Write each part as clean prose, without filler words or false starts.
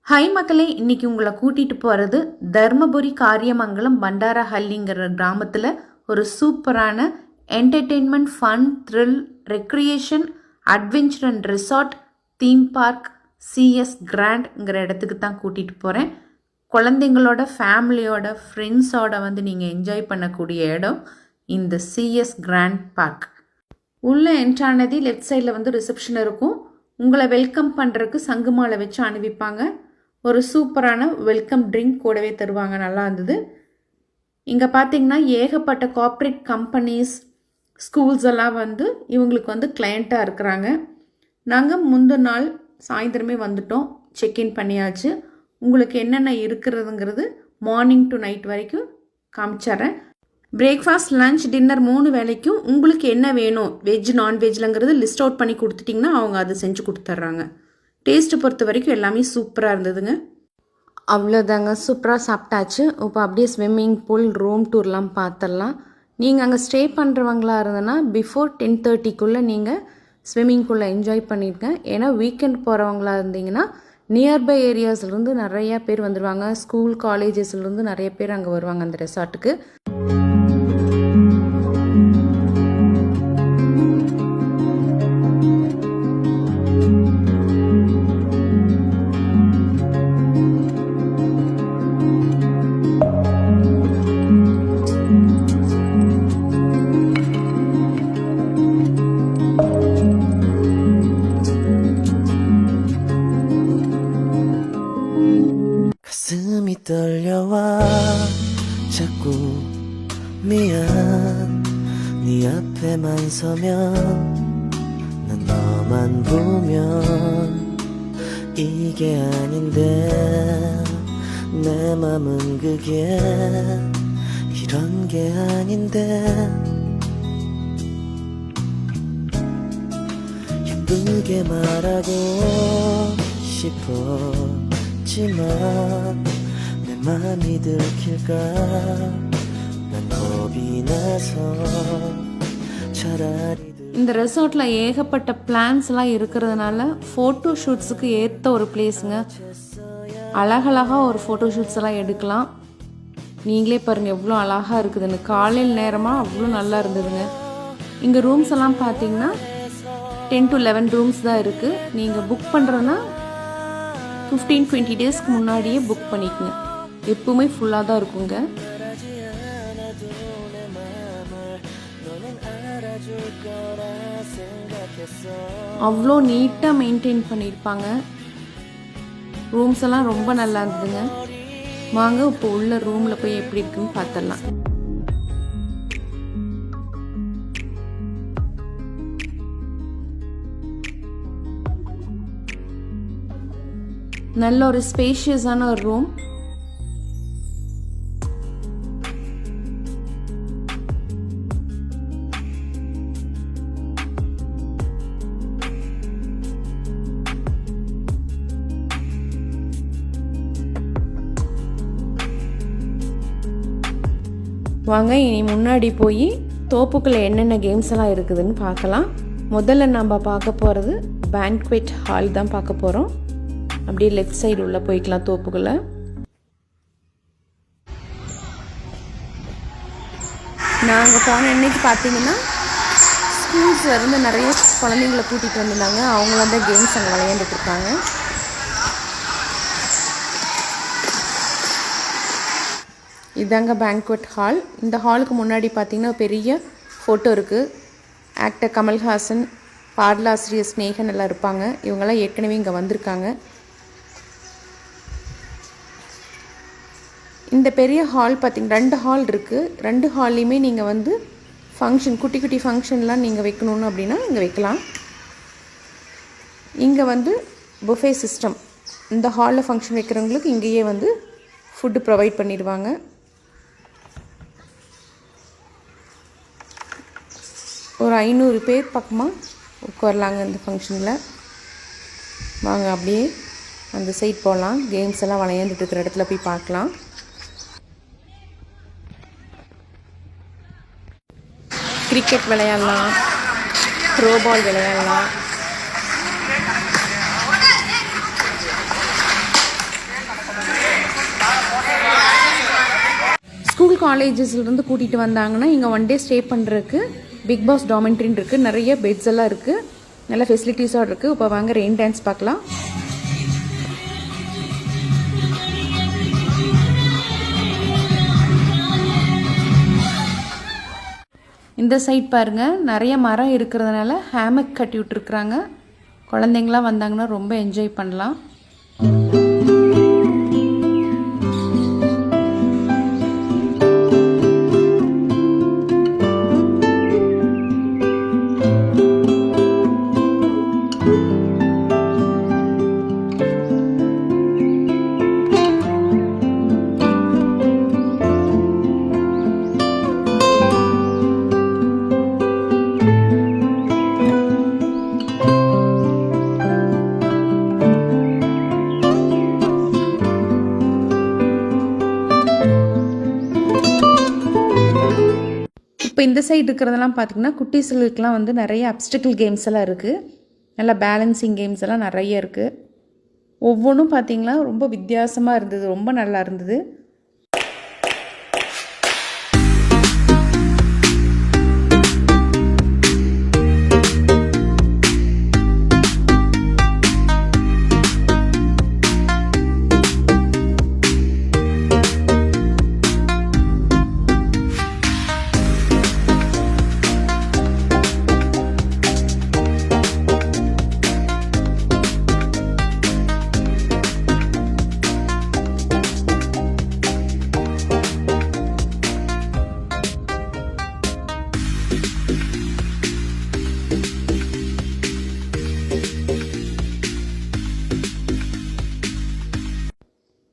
High மக்களே, இன்னைக்கு உங்களை கூட்டிட்டு போகிறது தர்மபுரி காரியமங்கலம் பண்டாரஹள்ளிங்கிற கிராமத்தில் ஒரு சூப்பரான entertainment, fun, thrill, recreation, adventure and resort, theme park, CS கிராண்ட்ங்கிற இடத்துக்கு தான் கூட்டிகிட்டு போகிறேன். குழந்தைங்களோட, ஃபேமிலியோட, ஃப்ரெண்ட்ஸோட நீங்கள் என்ஜாய் பண்ணக்கூடிய இடம் இந்த சிஎஸ் கிராண்ட் பார்க். உள்ளே என்ட்ரானதி லெஃப்ட் சைடில் ரிசப்ஷன் இருக்கும். உங்களை வெல்கம் பண்ணுறதுக்கு சங்கு மாலை வச்சு அனுப்பிப்பாங்க. ஒரு சூப்பரான வெல்கம் ட்ரிங்க் கூடவே தருவாங்க. நல்லா இருந்தது. இங்கே பார்த்தீங்கன்னா ஏகப்பட்ட கார்ப்பரேட் கம்பெனிஸ், ஸ்கூல்ஸ் எல்லாம் இவங்களுக்கு கிளையண்ட்டாக இருக்கிறாங்க. நாங்கள் முந்தின நாள் சாயந்தரமே வந்துட்டோம், செக்இன் பண்ணியாச்சு. உங்களுக்கு என்னென்ன இருக்கிறதுங்கிறது மார்னிங் டு நைட் வரைக்கும் காமிச்சிட்றேன். பிரேக்ஃபாஸ்ட், லன்ச், டின்னர் 3 வேளைக்கும் உங்களுக்கு என்ன வேணும், வெஜ் நான்வெஜ்லங்கிறது லிஸ்ட் அவுட் பண்ணி கொடுத்துட்டிங்கன்னா அவங்க அதை செஞ்சு கொடுத்துட்றாங்க. டேஸ்ட்டு பொறுத்த வரைக்கும் எல்லாமே சூப்பராக இருந்ததுங்க. அவ்வளோதாங்க, சூப்பராக சாப்பிட்டாச்சு. இப்போ அப்படியே ஸ்விம்மிங் பூல், ரூம் டூர்லாம் பார்த்துடலாம். நீங்கள் அங்கே ஸ்டே பண்ணுறவங்களா இருந்ததுன்னா பிஃபோர் 10:30க்குள்ளே நீங்கள் ஸ்விம்மிங் பூலில் என்ஜாய் பண்ணியிருக்கேன். ஏன்னா வீக்கெண்ட் போகிறவங்களா இருந்தீங்கன்னா நியர்பை ஏரியாஸ்லேருந்து நிறையா பேர் வந்துடுவாங்க. ஸ்கூல், காலேஜஸ்லேருந்து நிறைய பேர் அங்கே வருவாங்க அந்த ரெசார்ட்டுக்கு. 가슴이 떨려와 자꾸 미안 네 앞에만 서면 난 너만 보면 이게 아닌데 내 맘은 그게 이런 게 아닌데 예쁘게 말하고 싶었지만 내 맘이 들킬까 난 겁이 나서 차라리 இந்த ரெசார்ட்டில் ஏகப்பட்ட பிளான்ஸ்லாம் இருக்கிறதுனால ஃபோட்டோ ஷூட்ஸுக்கு ஏற்ற ஒரு பிளேஸுங்க. அழகழகாக ஒரு ஃபோட்டோ ஷூட்ஸ் எல்லாம் எடுக்கலாம். நீங்களே பாருங்கள் எவ்வளோ அழகாக இருக்குதுன்னு. காலையில் நேரமாக அவ்வளோ நல்லா இருந்ததுங்க. இங்கே ரூம்ஸ் எல்லாம் பார்த்தீங்கன்னா 10 to 11 ரூம்ஸ் தான் இருக்குது. நீங்கள் புக் பண்ணுறதுன்னா 15-20 டேஸ்க்கு முன்னாடியே புக் பண்ணிக்கோங்க. எப்பவுமே ஃபுல்லாக தான் இருக்குங்க. அவ்வளோ நீட்டாக மெயின்டைன் பண்ணியிருப்பாங்க. ரூம்ஸ் எல்லாம் ரொம்ப நல்லா இருந்ததுங்க. வாங்க இப்போ உள்ள ரூமில் போய் எப்படி இருக்குன்னு பார்த்துடலாம். நல்ல ஒரு ஸ்பேஷியஸான ஒரு ரூம். வாங்க இனி முன்னாடி போய் தோப்புக்குள்ள என்னென்ன கேம்ஸ் எல்லாம் இருக்குதுன்னு பார்க்கலாம். முதல்ல நம்ம பார்க்க போகிறது பேங்க்வெட் ஹால் தான் பார்க்க போகிறோம். அப்படியே லெஃப்ட் சைடு உள்ள போய்க்கலாம் தோப்புக்குள்ள. நாங்கள் போன அன்னைக்கு பார்த்தீங்கன்னா ஸ்கூல்ஸில் இருந்து நிறைய குழந்தைங்களை கூட்டிகிட்டு வந்திருந்தாங்க. அவங்களாம் தான் கேம்ஸ் அங்கே விளையாண்டுட்டு இருக்காங்க. இதாங்க பேங்க்வெட் ஹால். இந்த ஹாலுக்கு முன்னாடி பார்த்தீங்கன்னா பெரிய ஃபோட்டோ இருக்குது. ஆக்டர் கமல்ஹாசன், பாடலாசிரியர் ஸ்னேகன் எல்லாம் இருப்பாங்க. இவங்கெல்லாம் ஏற்கனவே இங்கே வந்திருக்காங்க. இந்த பெரிய ஹால் பார்த்திங்க 2 ஹால் இருக்குது. 2 ஹால்லையுமே நீங்கள் ஃபங்க்ஷன், குட்டி குட்டி ஃபங்க்ஷன்லாம் நீங்கள் வைக்கணுன்னு அப்படின்னா இங்கே வைக்கலாம். இங்கே புஃபே சிஸ்டம். இந்த ஹாலில் ஃபங்க்ஷன் வைக்கிறவங்களுக்கு இங்கேயே ஃபுட்டு ப்ரொவைட் பண்ணிடுவாங்க. ஒரு 500 பேர் பக்கமாக உட்காரலாங்க இந்த ஃபங்க்ஷனில். வாங்க அப்படியே அந்த சைட் போகலாம். கேம்ஸ் எல்லாம் விளையாண்டுட்டு இருக்கிற இடத்துல போய் பார்க்கலாம். கிரிக்கெட் விளையாடலாம், த்ரோ பால் விளையாடலாம். காலேஜஸ்லேருந்து கூட்டிகிட்டு வந்தாங்கன்னா இங்கே ஒன் டே ஸ்டே பண்ணுறதுக்கு பிக் பாஸ் டாமெண்ட்ரின்னு இருக்குது. நிறைய பெட்ஸ் எல்லாம் இருக்குது, நல்ல ஃபெசிலிட்டிஸோடு இருக்குது. இப்போ வாங்க ரெயின் டான்ஸ் பார்க்கலாம். இந்த சைட் பாருங்கள், நிறைய மரம் இருக்கிறதுனால ஹேமக் கட்டி விட்டுருக்குறாங்க. குழந்தைங்களாம் வந்தாங்கன்னா ரொம்ப என்ஜாய் பண்ணலாம். இப்போ இந்த சைடு இருக்கிறதெல்லாம் பார்த்திங்கன்னா குட்டீஸ்களுக்கெலாம் வந்து நிறைய அப்டிக்கல் கேம்ஸ் எல்லாம் இருக்குது. நல்லா பேலன்சிங் கேம்ஸ் எல்லாம் நிறைய இருக்குது. ஒவ்வொன்றும் பார்த்திங்கன்னா ரொம்ப வித்தியாசமாக இருந்தது, ரொம்ப நல்லா இருந்தது.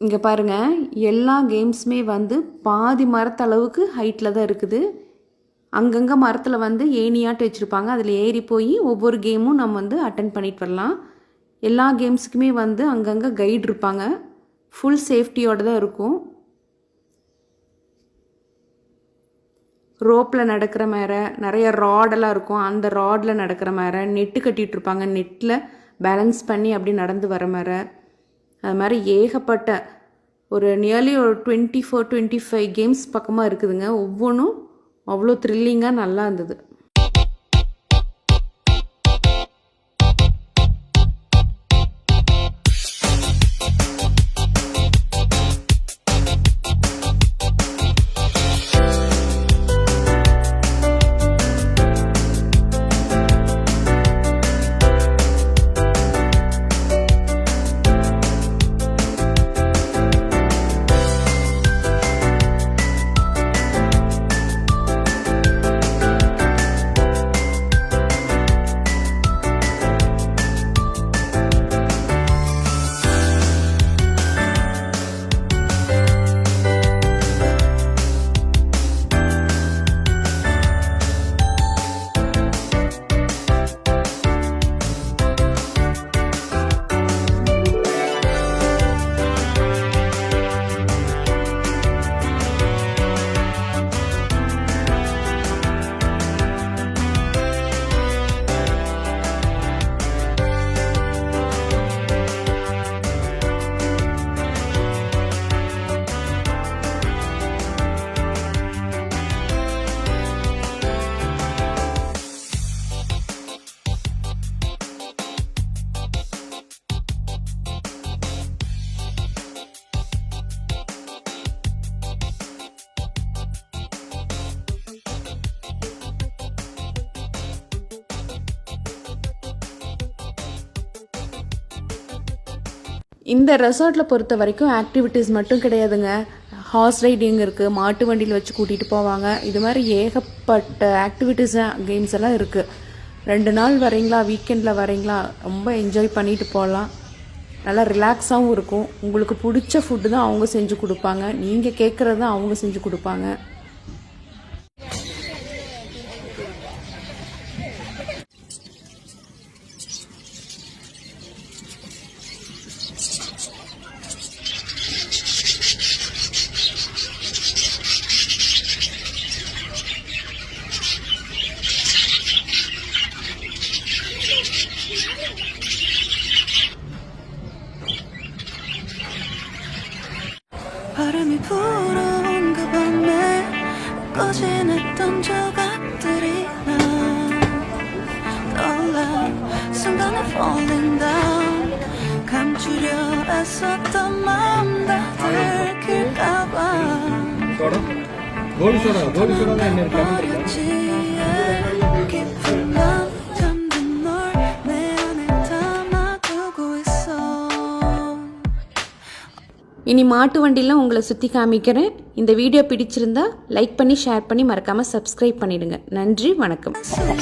இங்கே பாருங்கள், எல்லா கேம்ஸுமே வந்து பாதி மரத்தளவுக்கு ஹைட்டில் தான் இருக்குது. அங்கங்கே மரத்தில் வந்து ஏணியாட்டு வச்சுருப்பாங்க, அதில் ஏறி போய் ஒவ்வொரு கேமும் நம்ம வந்து அட்டன் பண்ணிட்டு வரலாம். எல்லா கேம்ஸுக்குமே வந்து அங்கங்கே கைடு இருப்பாங்க, ஃபுல் சேஃப்டியோடு தான் இருக்கும். ரோப்பில் நடக்கிற மாதிரி நிறைய ராடெல்லாம் இருக்கும், அந்த ராடில் நடக்கிற மாதிரி நெட்டு கட்டிகிட்ருப்பாங்க, நெட்டில் பேலன்ஸ் பண்ணி அப்படி நடந்து வர மாதிரி. அது மாதிரி ஏகப்பட்ட ஒரு நியர்லி ஒரு 24-25 கேம்ஸ் பக்கமாக இருக்குதுங்க. ஒவ்வொன்றும் அவ்வளோ த்ரில்லிங்காக நல்லா இருந்தது. இந்த ரெசார்ட்டில் பொறுத்த வரைக்கும் ஆக்டிவிட்டீஸ் மட்டும் கிடையாதுங்க, ஹார்ஸ் ரைடிங் இருக்குது, மாட்டு வண்டியில் வச்சு கூட்டிகிட்டு போவாங்க. இது மாதிரி ஏகப்பட்ட ஆக்டிவிட்டீஸ் கேம்ஸ் எல்லாம் இருக்குது. 2 நாள் வரீங்களா, வீக்கெண்டில் வரீங்களா, ரொம்ப என்ஜாய் பண்ணிட்டு போகலாம். நல்லா ரிலாக்ஸாகவும் இருக்கும். உங்களுக்கு பிடிச்ச ஃபுட்டு தான் அவங்க செஞ்சு கொடுப்பாங்க, நீங்கள் கேட்குறது தான் அவங்க செஞ்சு கொடுப்பாங்க. 바람이 불어온 그 밤에 고진했던 조각들이 난 떠올라 순간에 falling down 감추려 애썼던 마음 다 들킬까봐 버렸지 깊은 밤 잠든 널 내 안에 담아두고 있어. இனி மாட்டு வண்டியில் உங்களை சுற்றி காமிக்கிறேன். இந்த வீடியோ பிடிச்சிருந்தா லைக் பண்ணி ஷேர் பண்ணி மறக்காமல் சப்ஸ்கிரைப் பண்ணிடுங்க. நன்றி, வணக்கம். 지금